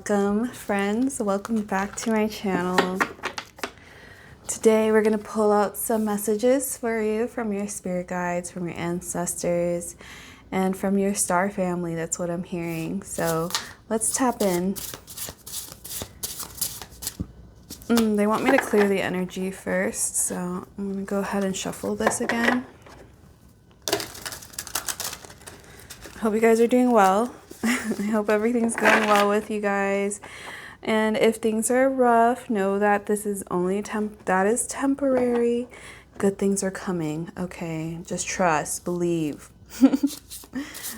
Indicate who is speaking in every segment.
Speaker 1: Welcome, friends. Welcome back to my channel. Today we're going to pull out some messages for you from your spirit guides, from your ancestors, and from your star family. That's what I'm hearing. So let's tap in. They want me to clear the energy first, so I'm going to go ahead and shuffle this again. Hope you guys are doing well. I hope everything's going well with you guys. And if things are rough, know that this is only temporary. Good things are coming, okay? Just trust, believe.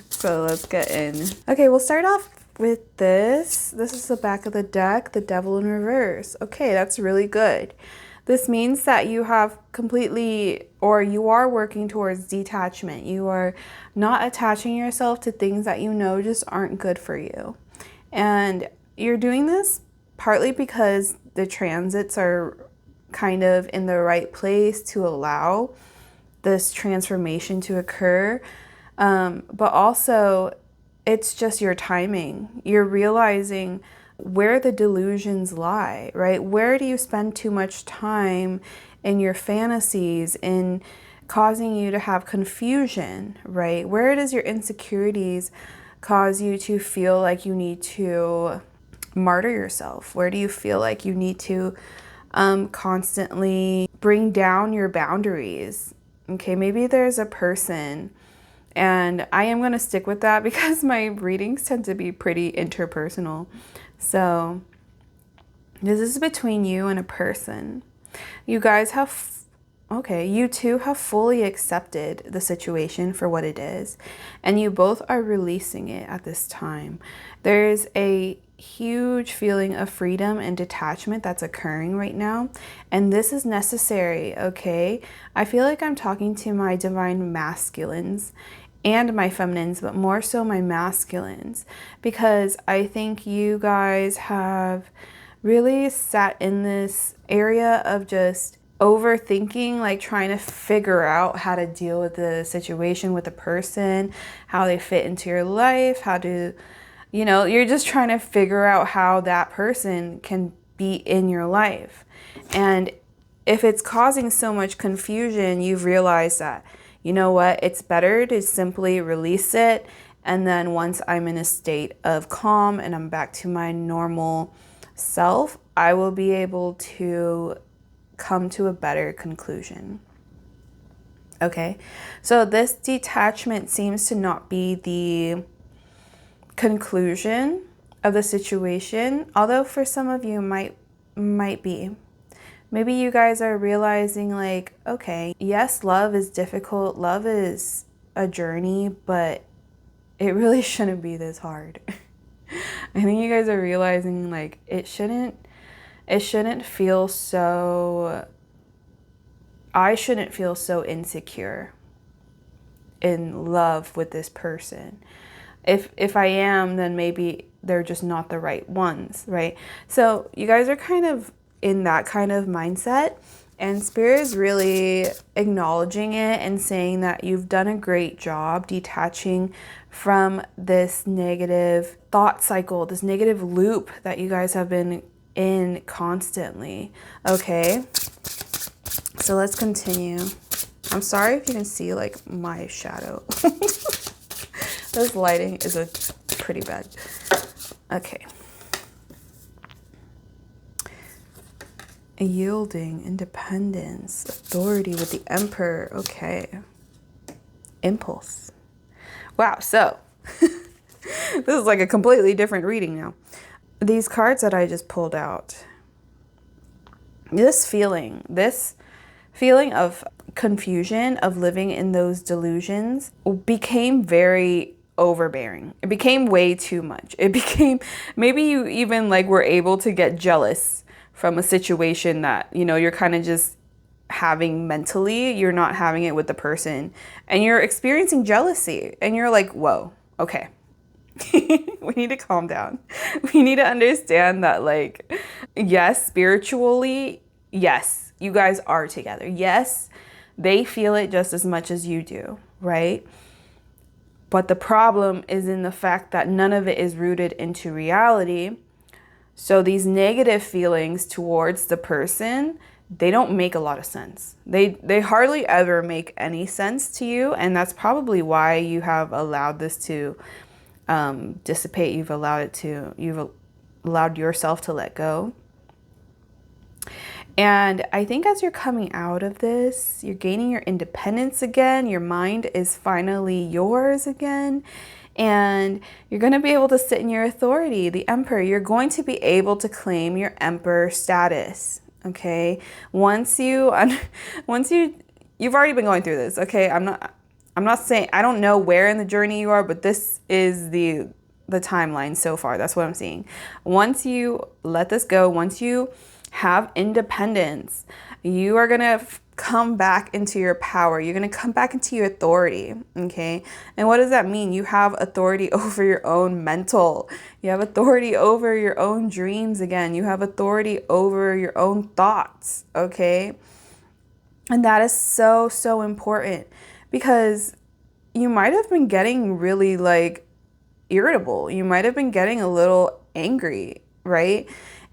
Speaker 1: So let's get in. Okay, we'll start off with this. This is the back of the deck, the Devil in reverse. Okay, that's really good. This means that you have completely, or you are working towards detachment. You are not attaching yourself to things that you know just aren't good for you. And you're doing this partly because the transits are kind of in the right place to allow this transformation to occur. But also, it's just your timing. You're realizing where the delusions lie, right? Where do you spend too much time in your fantasies, in causing you to have confusion, right? Where does your insecurities cause you to feel like you need to martyr yourself? Where do you feel like you need to constantly bring down your boundaries? Okay, maybe there's a person, and I am going to stick with that because my readings tend to be pretty interpersonal. So this is between you and a person. You guys have, you two have fully accepted the situation for what it is, and you both are releasing it at this time. There's a huge feeling of freedom and detachment that's occurring right now, and this is necessary, okay? I feel like I'm talking to my divine masculines and my feminines, but more so my masculines, because I think you guys have really sat in this area of just overthinking, like trying to figure out how to deal with the situation with the person, how they fit into your life, how to, you're just trying to figure out how that person can be in your life. And if it's causing so much confusion, you've realized that, you know what, it's better to simply release it. And then once I'm in a state of calm and I'm back to my normal self, I will be able to come to a better conclusion. Okay, so this detachment seems to not be the conclusion of the situation, although for some of you might be. Maybe you guys are realizing, like, okay, yes, love is difficult, love is a journey, but it really shouldn't be this hard. I think you guys are realizing, like, it shouldn't feel so, I shouldn't feel so insecure in love with this person. If I am, then maybe they're just not the right ones, right? So you guys are kind of in that kind of mindset, and Spirit is really acknowledging it and saying that you've done a great job detaching from this negative thought cycle, this negative loop that you guys have been in constantly. Okay, so let's continue. I'm sorry if you can see like my shadow. This lighting is pretty bad. Okay. Yielding, independence, authority with the Emperor. Okay. Impulse. Wow, so this is like a completely different reading now. These cards that I just pulled out, this feeling of confusion, of living in those delusions, became very overbearing. It became way too much. It became, maybe you even like were able to get jealous from a situation that, you're kind of just having mentally. You're not having it with the person, and you're experiencing jealousy, and you're like, whoa, okay. We need to calm down. We need to understand that, like, yes, spiritually, yes, you guys are together. Yes, they feel it just as much as you do, right? But the problem is in the fact that none of it is rooted into reality. So these negative feelings towards the person, they don't make a lot of sense. They hardly ever make any sense to you, and that's probably why you have allowed this to dissipate. You've allowed yourself to let go. And I think as you're coming out of this, you're gaining your independence again. Your mind is finally yours again. And you're going to be able to sit in your authority, the emperor. You're going to be able to claim your emperor status. Okay. Once you've already been going through this. Okay. I'm not saying, I don't know where in the journey you are, but this is the timeline so far. That's what I'm seeing. Once you let this go, once you have independence, you are going to come back into your power. You're going to come back into your authority. Okay. And what does that mean? You have authority over your own mental. You have authority over your own dreams again. You have authority over your own thoughts. Okay. And that is so, so important, because you might have been getting really like irritable. You might have been getting a little angry, right?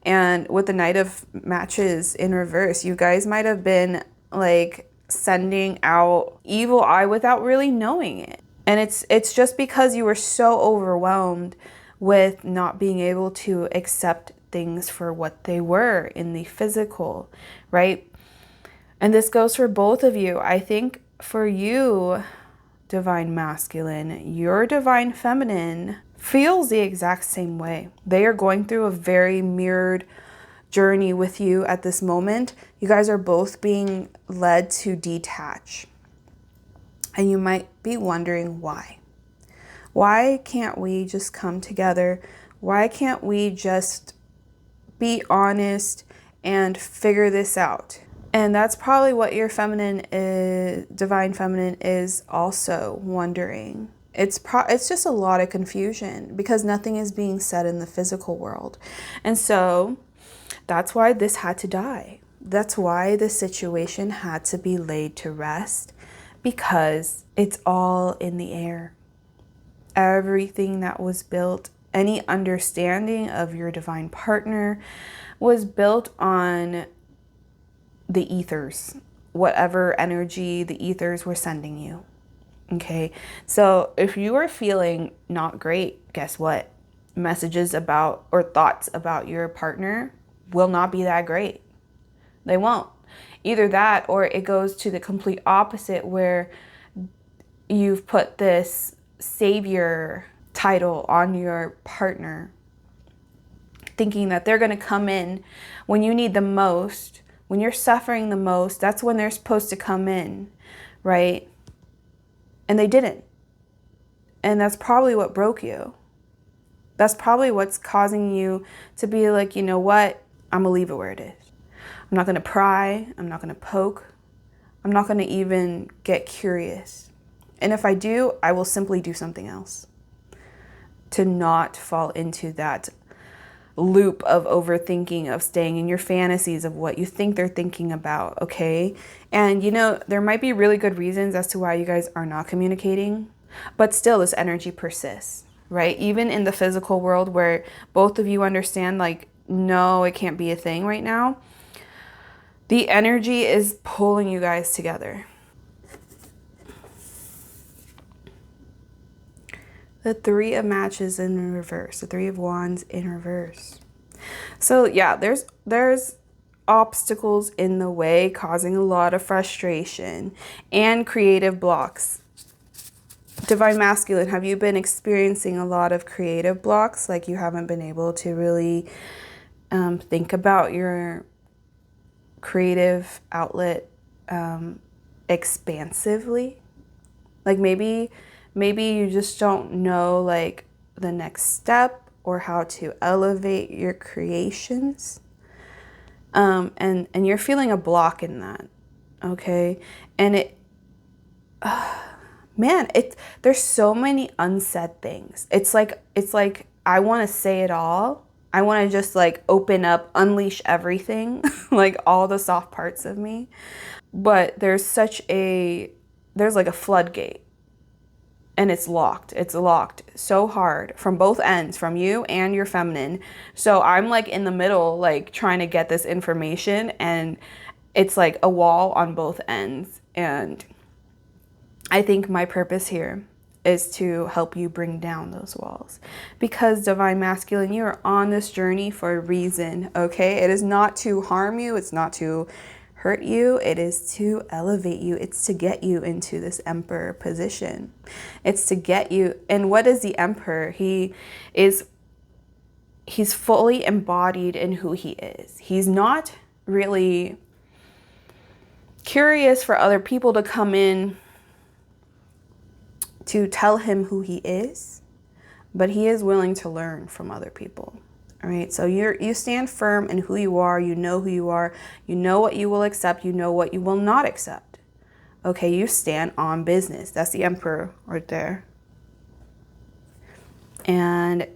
Speaker 1: And with the Knight of Matches in reverse, you guys might have been like sending out evil eye without really knowing it. And it's just because you were so overwhelmed with not being able to accept things for what they were in the physical, right? And this goes for both of you. I think for you, Divine Masculine, your Divine Feminine feels the exact same way. They are going through a very mirrored journey with you at this moment. You guys are both being led to detach. And you might be wondering why. Why can't we just come together? Why can't we just be honest and figure this out? And that's probably what your Divine Feminine is also wondering. It's just a lot of confusion because nothing is being said in the physical world. And so that's why this had to die. That's why the situation had to be laid to rest, because it's all in the air. Everything that was built, any understanding of your divine partner was built on the ethers, whatever energy the ethers were sending you. Okay, so if you are feeling not great, guess what? Messages about or thoughts about your partner will not be that great. They won't. Either that, or it goes to the complete opposite, where you've put this savior title on your partner, thinking that they're going to come in when you need the most, when you're suffering the most. That's when they're supposed to come in, right? And they didn't. And that's probably what broke you. That's probably what's causing you to be like, you know what? I'm going to leave it where it is. I'm not going to pry. I'm not going to poke. I'm not going to even get curious. And if I do, I will simply do something else to not fall into that loop of overthinking, of staying in your fantasies of what you think they're thinking about, okay? And you know, there might be really good reasons as to why you guys are not communicating, but still this energy persists, right? Even in the physical world where both of you understand, like, no, it can't be a thing right now, the energy is pulling you guys together. The Three of Matches in reverse, the Three of Wands in reverse. So yeah, there's obstacles in the way, causing a lot of frustration and creative blocks. Divine Masculine, have you been experiencing a lot of creative blocks? Like you haven't been able to really think about your creative outlet expansively? Like maybe you just don't know like the next step or how to elevate your creations. And you're feeling a block in that. Okay. And there's so many unsaid things. It's like, I want to say it all. I want to just like open up, unleash everything, like all the soft parts of me. But there's like a floodgate. and it's locked. It's locked so hard from both ends, from you and your feminine. So I'm like in the middle, like trying to get this information, and it's like a wall on both ends. And I think my purpose here is to help you bring down those walls, because Divine Masculine, you are on this journey for a reason, okay? It is not to harm you. It's not to hurt you. It is to elevate you. It's to get you into this Emperor position. It's to get you. And what is the Emperor? He's fully embodied in who he is. He's not really curious for other people to come in to tell him who he is, but he is willing to learn from other people. All right, so you stand firm in who you are. You know who you are. You know what you will accept. You know what you will not accept. Okay, you stand on business. That's the Emperor right there. And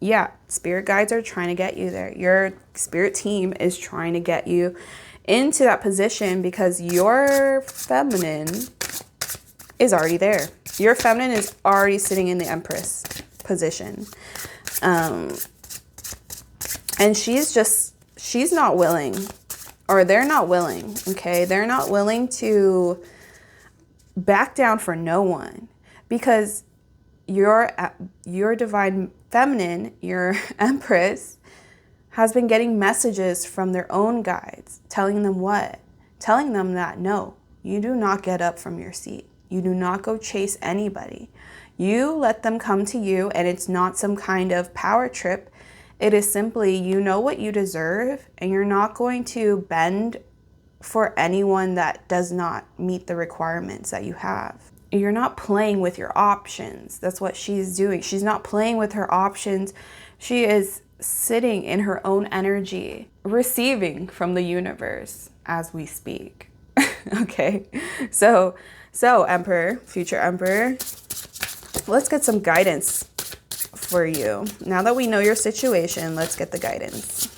Speaker 1: yeah, spirit guides are trying to get you there. Your spirit team is trying to get you into that position, because your feminine is already there. Your feminine is already sitting in the Empress position. And she's not willing, or they're not willing, okay? They're not willing to back down for no one, because your Divine Feminine, your Empress, has been getting messages from their own guides, telling them what? Telling them that no, you do not get up from your seat. You do not go chase anybody. You let them come to you, and it's not some kind of power trip. It is simply, you know what you deserve, and you're not going to bend for anyone that does not meet the requirements that you have. You're not playing with your options. That's what she's doing. She's not playing with her options. She is sitting in her own energy, receiving from the universe as we speak. Okay, so Emperor, future Emperor, let's get some guidance for you. Now that we know your situation, let's get the guidance.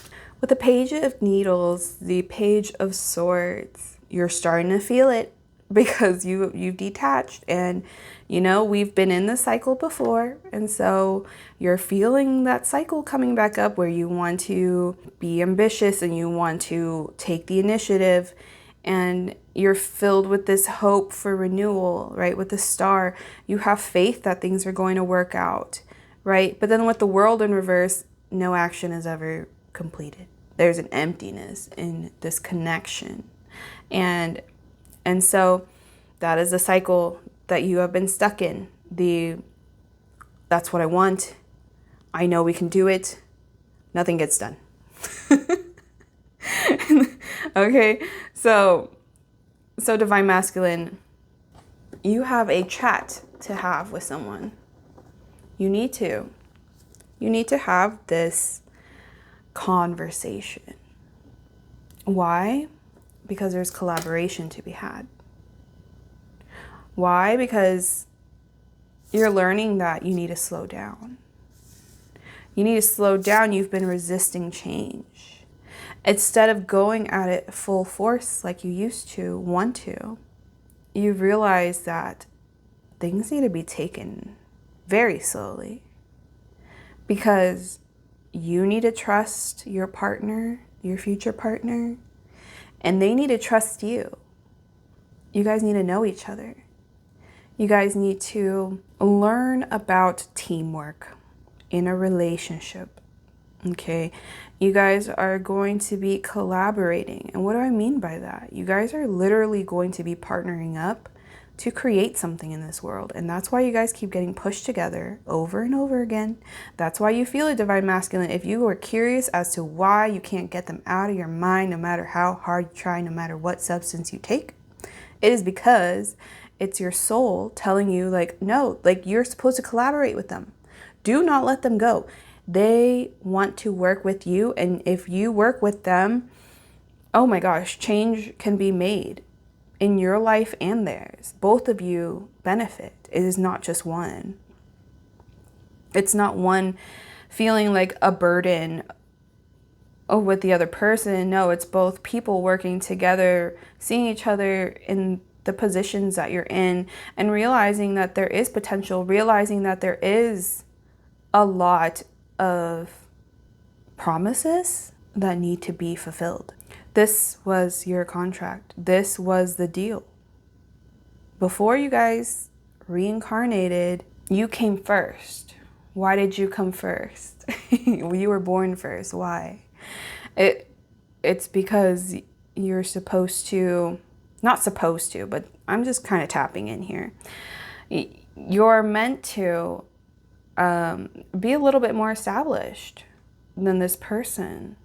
Speaker 1: With the Page of Needles, the Page of Swords, you're starting to feel it, because you've detached, and you know, we've been in the cycle before, and so you're feeling that cycle coming back up, where you want to be ambitious and you want to take the initiative, and you're filled with this hope for renewal, right? With the Star, you have faith that things are going to work out, right? But then with the World in reverse, no action is ever completed. There's an emptiness in this connection, and so that is the cycle that you have been stuck in. That's what I want. I know we can do it. Nothing gets done. Okay, so Divine Masculine, you have a chat to have with someone. You need to have this conversation. Why? Because there's collaboration to be had. Why? Because you're learning that you need to slow down. You need to slow down. You've been resisting change. Instead of going at it full force like you used to want to, you realize that things need to be taken very slowly, because you need to trust your partner, your future partner, and they need to trust you. You guys need to know each other. You guys need to learn about teamwork in a relationship, okay? You guys are going to be collaborating. And what do I mean by that? You guys are literally going to be partnering up to create something in this world. And that's why you guys keep getting pushed together over and over again. That's why you feel a Divine Masculine. If you are curious as to why you can't get them out of your mind, no matter how hard you try, no matter what substance you take, it is because it's your soul telling you, like, no, like, you're supposed to collaborate with them. Do not let them go. They want to work with you. And if you work with them, oh my gosh, change can be made in your life and theirs. Both of you benefit. It is not just one. It's not one feeling like a burden with the other person. No, it's both people working together, seeing each other in the positions that you're in, and realizing that there is potential, realizing that there is a lot of promises that need to be fulfilled. This was your contract. This was the deal. Before you guys reincarnated, you came first. Why did you come first? You were born first. Why? It's because you're supposed to, not supposed to, but I'm just kind of tapping in here. You're meant to be a little bit more established than this person.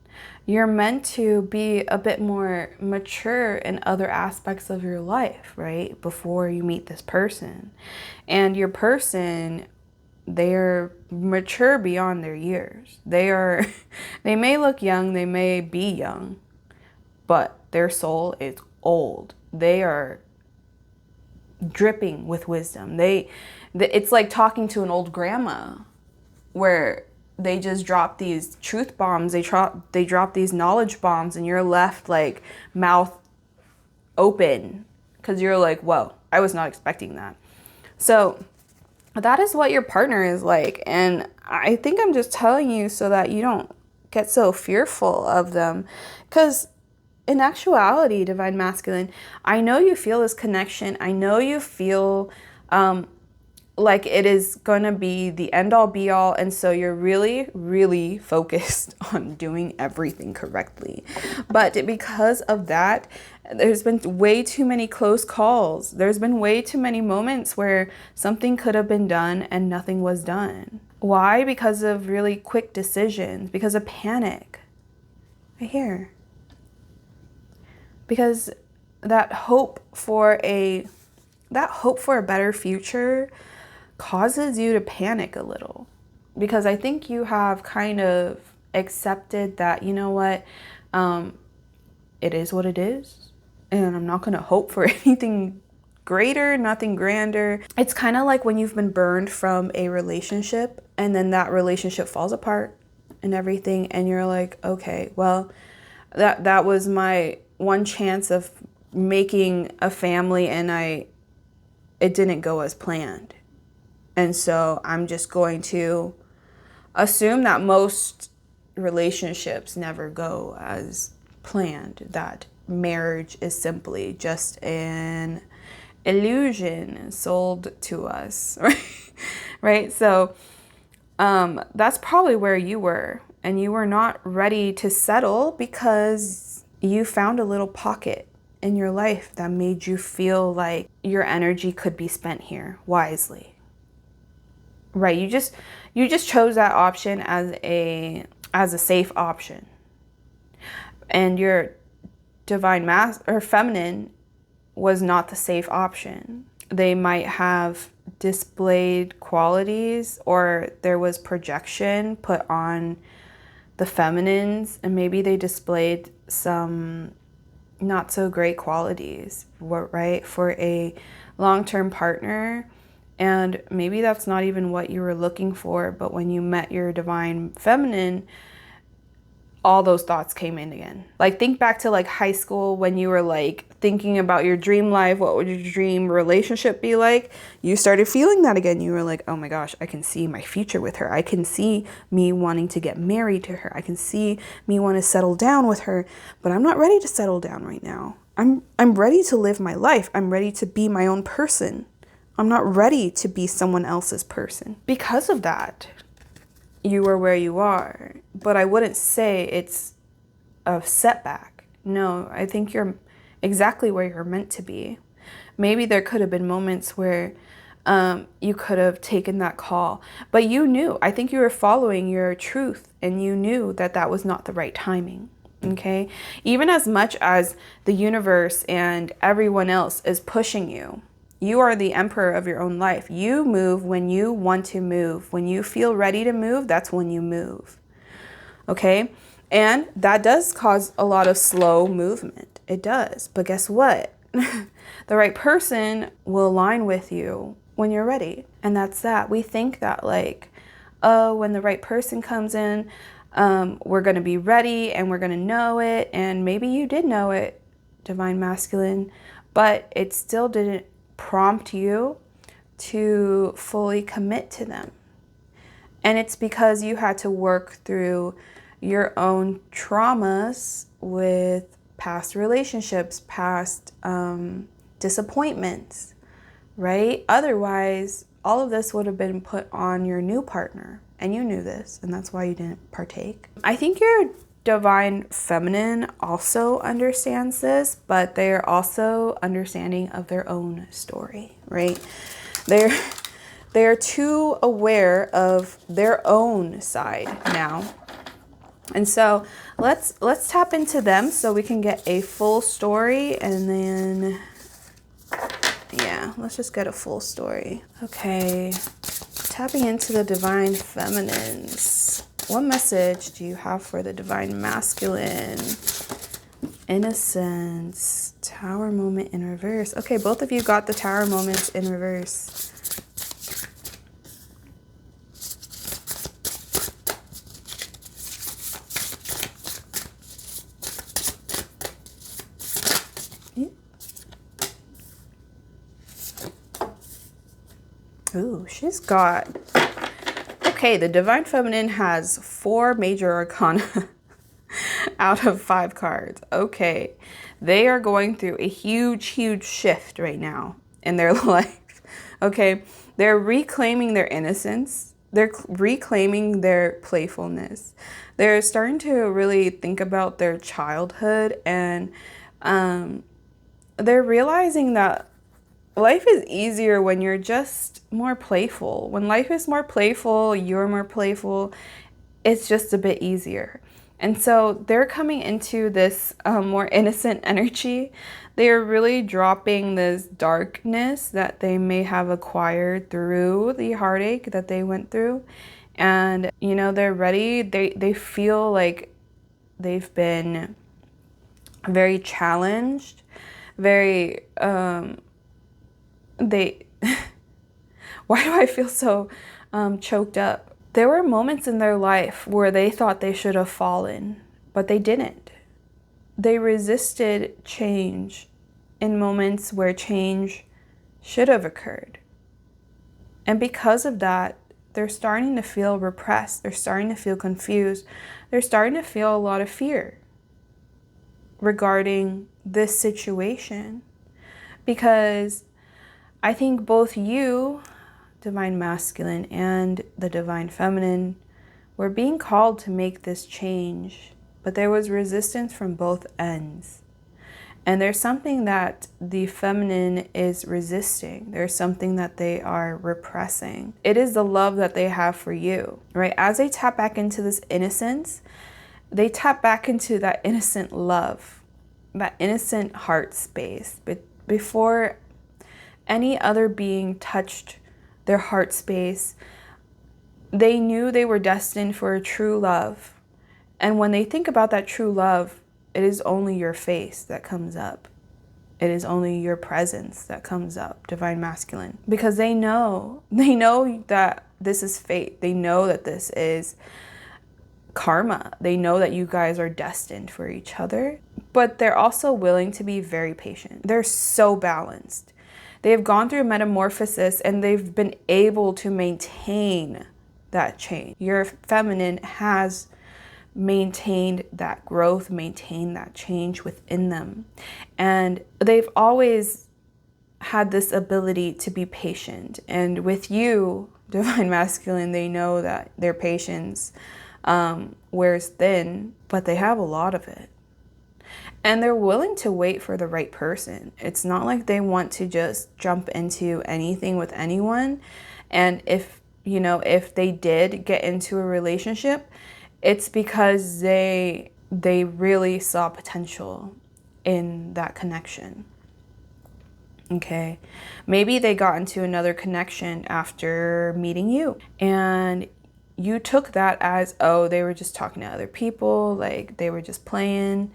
Speaker 1: You're meant to be a bit more mature in other aspects of your life, right? Before you meet this person. And your person, they're mature beyond their years. They may look young, they may be young, but their soul is old. They are dripping with wisdom. It's like talking to an old grandma, where they just drop these truth bombs, they drop these knowledge bombs, and you're left like mouth open, because you're like, whoa, I was not expecting that. So that is what your partner is like. And I think I'm just telling you so that you don't get so fearful of them, because in actuality, Divine Masculine, I know you feel this connection. I know you feel like it is going to be the end all be all. And so you're really, really focused on doing everything correctly. But because of that, there's been way too many close calls. There's been way too many moments where something could have been done and nothing was done. Why? Because of really quick decisions, because of panic. I hear. Because that hope for a better future causes you to panic a little, because I think you have kind of accepted that, you know what, it is what it is, and I'm not going to hope for anything greater, nothing grander. It's kind of like when you've been burned from a relationship and then that relationship falls apart and everything, and you're like, okay, well, that was my one chance of making a family, and it didn't go as planned. And so I'm just going to assume that most relationships never go as planned, that marriage is simply just an illusion sold to us, right? So that's probably where you were, and you were not ready to settle because you found a little pocket in your life that made you feel like your energy could be spent here wisely. Right, you just chose that option as a safe option. And your divine feminine was not the safe option. They might have displayed qualities, or there was projection put on the feminines, and maybe they displayed some not so great qualities, right, for a long-term partner. And maybe that's not even what you were looking for, but when you met your divine feminine, all those thoughts came in again. Like, think back to like high school when you were like thinking about your dream life. What would your dream relationship be like? You started feeling that again. You were like, oh my gosh, I can see my future with her. I can see me wanting to get married to her. I can see me want to settle down with her, but I'm not ready to settle down right now. I'm ready to live my life. I'm ready to be my own person. I'm not ready to be someone else's person. Because of that, you are where you are. But I wouldn't say it's a setback. No, I think you're exactly where you're meant to be. Maybe there could have been moments where you could have taken that call, but you knew. I think you were following your truth, and you knew that that was not the right timing. Okay? Even as much as the universe and everyone else is pushing you, you are the emperor of your own life. You move when you want to move. When you feel ready to move, that's when you move. Okay? And that does cause a lot of slow movement. It does. But guess what? The right person will align with you when you're ready. And that's that. We think that like, oh, when the right person comes in, we're going to be ready and we're going to know it. And maybe you did know it, Divine Masculine. but it still didn't prompt you to fully commit to them. And it's because you had to work through your own traumas with past relationships, past disappointments, right? Otherwise, all of this would have been put on your new partner, and you knew this, and that's why you didn't partake. I think your divine feminine also understands this, but they are also understanding of their own story, right? They're too aware of their own side now. And so let's tap into them so we can get a full story, and then yeah, let's just get a full story. Okay, tapping into the divine feminines. What message do you have for the divine masculine? Innocence, Tower moment in reverse. Okay, both of you got the Tower moments in reverse. Ooh, she's got... Okay, the divine feminine has 4 major arcana out of 5 cards. Okay, they are going through a huge shift right now in their life. Okay, they're reclaiming their innocence. They're reclaiming their playfulness. They're starting to really think about their childhood, and they're realizing that life is easier when you're just more playful. When life is more playful, you're more playful, it's just a bit easier. And so they're coming into this more innocent energy. They're really dropping this darkness that they may have acquired through the heartache that they went through. And, you know, they're ready. They feel like they've been very challenged, very... Why do I feel so choked up? There were moments in their life where they thought they should have fallen, but they didn't. They resisted change in moments where change should have occurred. And because of that, they're starting to feel repressed. They're starting to feel confused. They're starting to feel a lot of fear regarding this situation, because I think both you, divine masculine, and the divine feminine were being called to make this change, but there was resistance from both ends. And there's something that the feminine is resisting. There's something that they are repressing. It is the love that they have for you, right? As they tap back into this innocence, they tap back into that innocent love, that innocent heart space. But before any other being touched their heart space, they knew they were destined for a true love. And when they think about that true love, it is only your face that comes up. It is only your presence that comes up, divine masculine. Because they know that this is fate. They know that this is karma. They know that you guys are destined for each other. But they're also willing to be very patient. They're so balanced. They have gone through a metamorphosis, and they've been able to maintain that change. Your feminine has maintained that growth, maintained that change within them. And they've always had this ability to be patient. And with you, divine masculine, they know that their patience wears thin, but they have a lot of it. And they're willing to wait for the right person. It's not like they want to just jump into anything with anyone. And if they did get into a relationship, it's because they really saw potential in that connection. Okay. Maybe they got into another connection after meeting you, and you took that as, oh, they were just talking to other people, like they were just playing.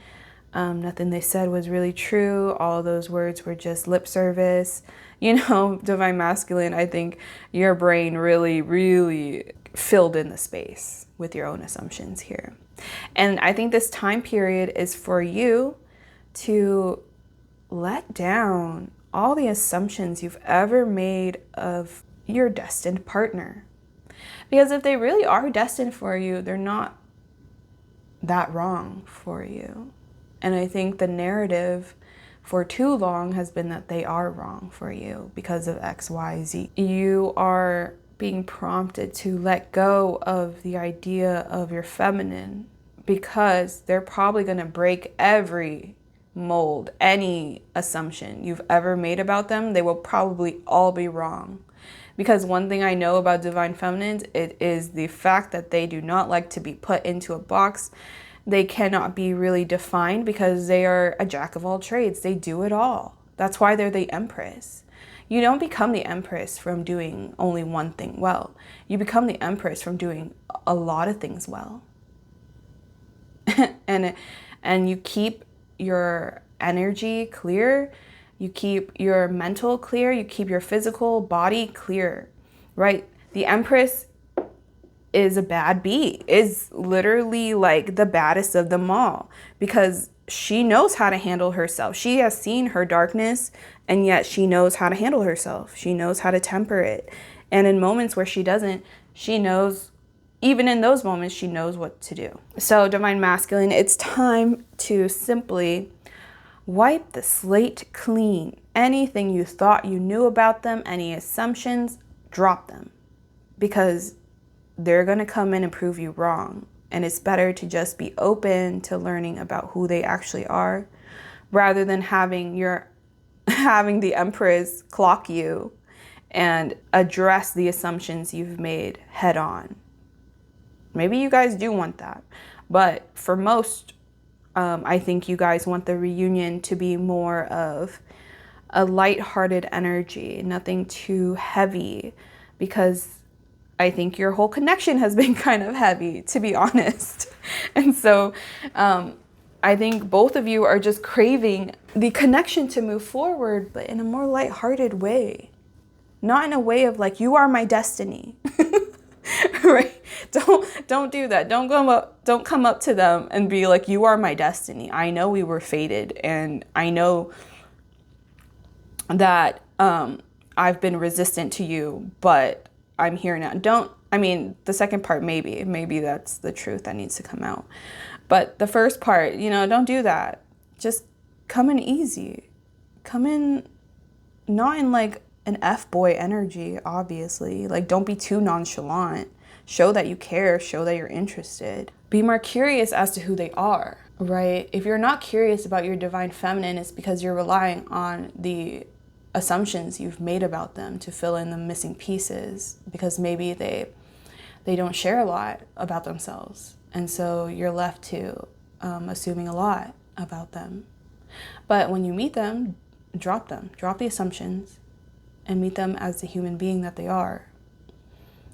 Speaker 1: Nothing they said was really true. All of those words were just lip service. Divine masculine, I think your brain really filled in the space with your own assumptions here. And I think this time period is for you to let down all the assumptions you've ever made of your destined partner. Because if they really are destined for you, they're not that wrong for you. And I think the narrative for too long has been that they are wrong for you because of X, Y, Z. You are being prompted to let go of the idea of your feminine because they're probably going to break every mold, any assumption you've ever made about them. They will probably all be wrong. Because one thing I know about divine feminines, it is the fact that they do not like to be put into a box. They cannot be really defined because they are a jack of all trades. They do it all. That's why they're the empress. You don't become the empress from doing only one thing well. You become the empress from doing a lot of things well. and you keep your energy clear. You keep your mental clear, you keep your physical body clear, right? The Empress is a bad bee, is literally like the baddest of them all because she knows how to handle herself. She has seen her darkness and yet she knows how to handle herself. She knows how to temper it. And in moments where she doesn't, she knows, even in those moments, she knows what to do. So Divine Masculine, it's time to simply wipe the slate clean. Anything you thought you knew about them, any assumptions, drop them. Because they're going to come in and prove you wrong. And it's better to just be open to learning about who they actually are, rather than having the Empress clock you and address the assumptions you've made head on. Maybe you guys do want that. But for most, I think you guys want the reunion to be more of a lighthearted energy, nothing too heavy, because I think your whole connection has been kind of heavy, to be honest. And so I think both of you are just craving the connection to move forward, but in a more lighthearted way. Not in a way of like, you are my destiny. Right? Don't do that. Don't come up to them and be like, you are my destiny. I know we were fated, and I know that I've been resistant to you, but I'm here now. The second part, maybe that's the truth that needs to come out. But the first part, don't do that. Just come in easy. Come in not in like an F-boy energy, obviously. Like, don't be too nonchalant. Show that you care. Show that you're interested. Be more curious as to who they are, right? If you're not curious about your divine feminine, it's because you're relying on the assumptions you've made about them to fill in the missing pieces, because maybe they don't share a lot about themselves. And so you're left to assuming a lot about them. But when you meet them, drop the assumptions, and meet them as the human being that they are.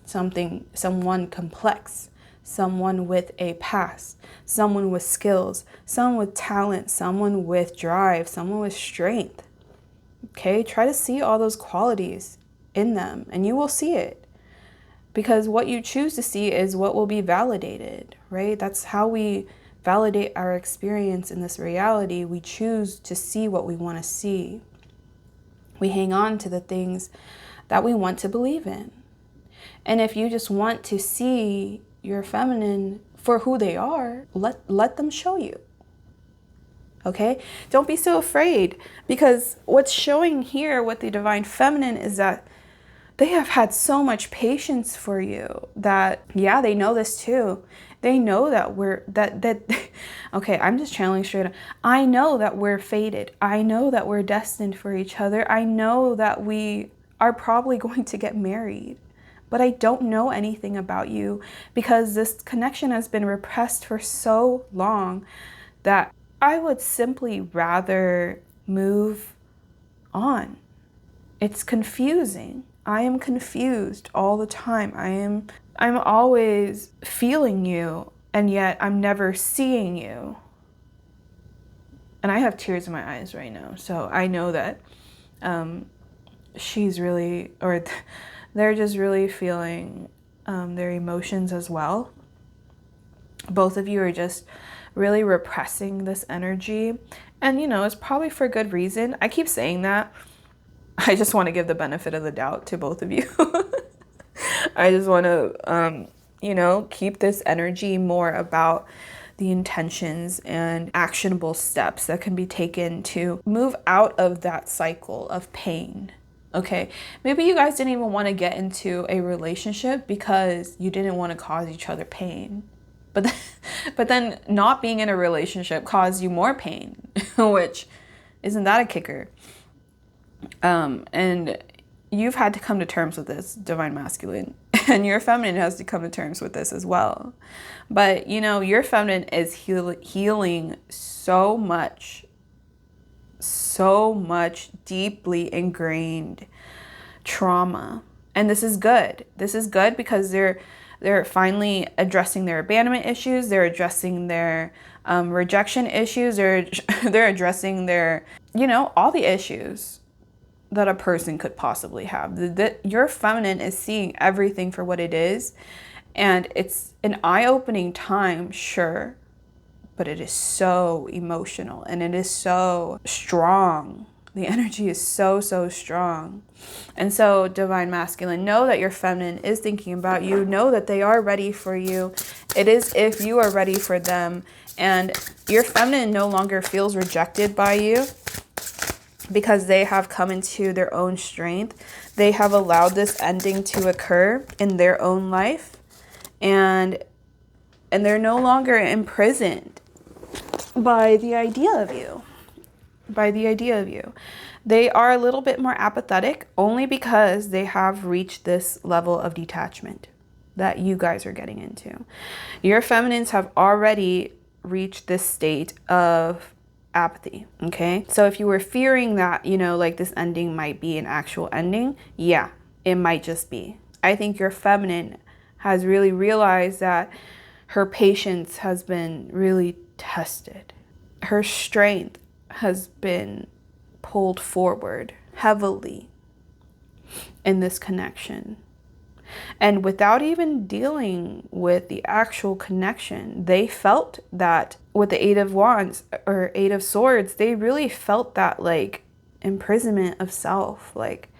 Speaker 1: Someone complex, someone with a past, someone with skills, someone with talent, someone with drive, someone with strength. Okay, try to see all those qualities in them, and you will see it. Because what you choose to see is what will be validated, right? That's how we validate our experience in this reality. We choose to see what we want to see. We hang on to the things that we want to believe in. And if you just want to see your feminine for who they are, let them show you. Okay? Don't be so afraid, because what's showing here with the divine feminine is that they have had so much patience for you that, yeah, they know this too. They know that okay, I'm just channeling straight up. I know that we're fated. I know that we're destined for each other. I know that we are probably going to get married, but I don't know anything about you because this connection has been repressed for so long that I would simply rather move on. It's confusing. I am confused all the time. I'm always feeling you, and yet I'm never seeing you. And I have tears in my eyes right now. So I know that she's really, or they're just really feeling their emotions as well. Both of you are just really repressing this energy. And, you know, it's probably for good reason. I keep saying that. I just want to give the benefit of the doubt to both of you. I just want to, you know, keep this energy more about the intentions and actionable steps that can be taken to move out of that cycle of pain. Okay, maybe you guys didn't even want to get into a relationship because you didn't want to cause each other pain. But then not being in a relationship caused you more pain, which isn't that a kicker? And you've had to come to terms with this, divine masculine, and your feminine has to come to terms with this as well. But, you know, your feminine is healing so much deeply ingrained trauma. And this is good. This is good because they're finally addressing their abandonment issues. They're addressing their rejection issues. They're addressing their, you know, all the issues that a person could possibly have. Your feminine is seeing everything for what it is. And it's an eye-opening time, sure, but it is so emotional and it is so strong. The energy is so strong. And so, divine masculine, know that your feminine is thinking about you. Know that they are ready for you. It is if you are ready for them. And your feminine no longer feels rejected by you because they have come into their own strength. They have allowed this ending to occur in their own life. And they're no longer imprisoned by the idea of you. They are a little bit more apathetic only because they have reached this level of detachment that you guys are getting into. Your feminines have already reached this state of apathy, okay? So if you were fearing that, you know, like this ending might be an actual ending, yeah, it might just be. I think your feminine has really realized that her patience has been really tested. Her strength has been pulled forward heavily in this connection. And without even dealing with the actual connection, they felt that with the Eight of Wands or Eight of Swords, they really felt that like imprisonment of self, like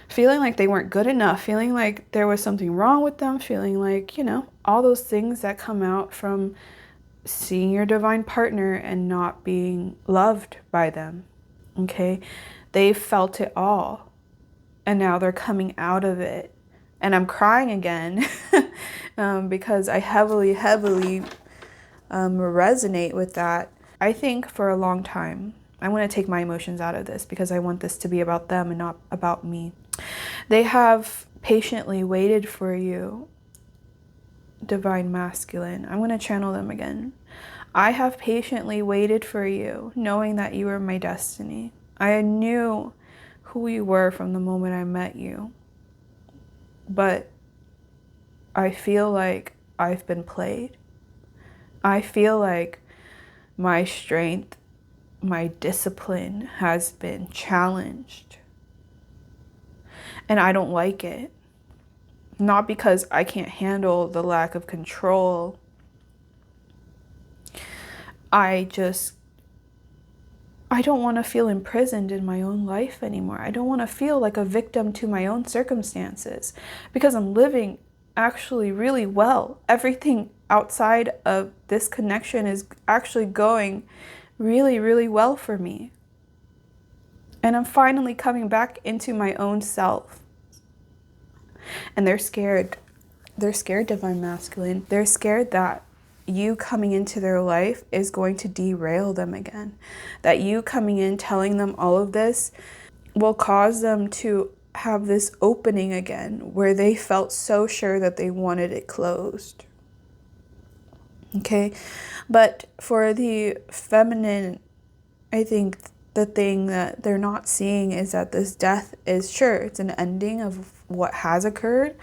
Speaker 1: feeling like they weren't good enough, feeling like there was something wrong with them, feeling like, you know, all those things that come out from seeing your divine partner and not being loved by them, okay? They felt it all, and now they're coming out of it. And I'm crying again because I heavily resonate with that. I think for a long time, I want to take my emotions out of this because I want this to be about them and not about me. They have patiently waited for you, divine masculine. I'm going to channel them again. I have patiently waited for you, knowing that you were my destiny. I knew who you were from the moment I met you. But I feel like I've been played. I feel like my strength, my discipline has been challenged. And I don't like it. Not because I can't handle the lack of control. I don't want to feel imprisoned in my own life anymore. I don't want to feel like a victim to my own circumstances because I'm living actually really well. Everything outside of this connection is actually going really well for me. And I'm finally coming back into my own self. And they're scared. They're scared, divine masculine. They're scared that you coming into their life is going to derail them again. That you coming in, telling them all of this will cause them to have this opening again where they felt so sure that they wanted it closed. Okay? But for the feminine, I think the thing that they're not seeing is that this death is, sure, it's an ending of what has occurred,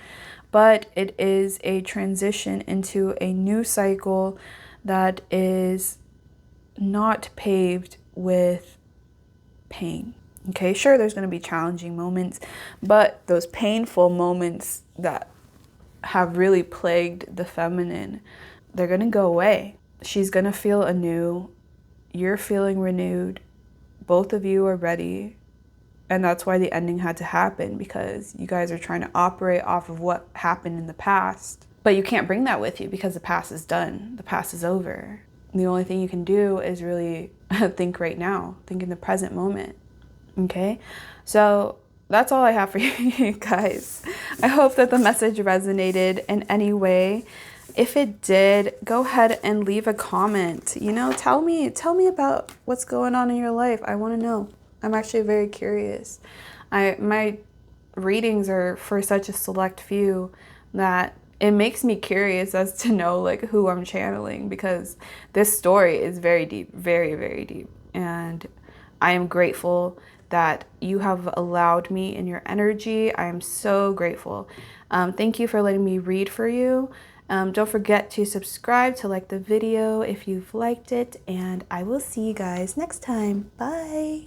Speaker 1: but it is a transition into a new cycle that is not paved with pain. Okay, sure, there's going to be challenging moments, but those painful moments that have really plagued the feminine, they're going to go away. She's gonna feel anew. You're feeling renewed. Both of you are ready. And that's why the ending had to happen, because you guys are trying to operate off of what happened in the past. But you can't bring that with you because the past is done. The past is over. The only thing you can do is really think right now, think in the present moment. Okay? So that's all I have for you guys. I hope that the message resonated in any way. If it did, go ahead and leave a comment. You know, tell me about what's going on in your life. I want to know. I'm actually very curious. My readings are for such a select few that it makes me curious as to know like who I'm channeling, because this story is very deep, very, very deep. And I am grateful that you have allowed me in your energy. I am so grateful. Thank you for letting me read for you. Don't forget to subscribe, to like the video if you've liked it, and I will see you guys next time. Bye.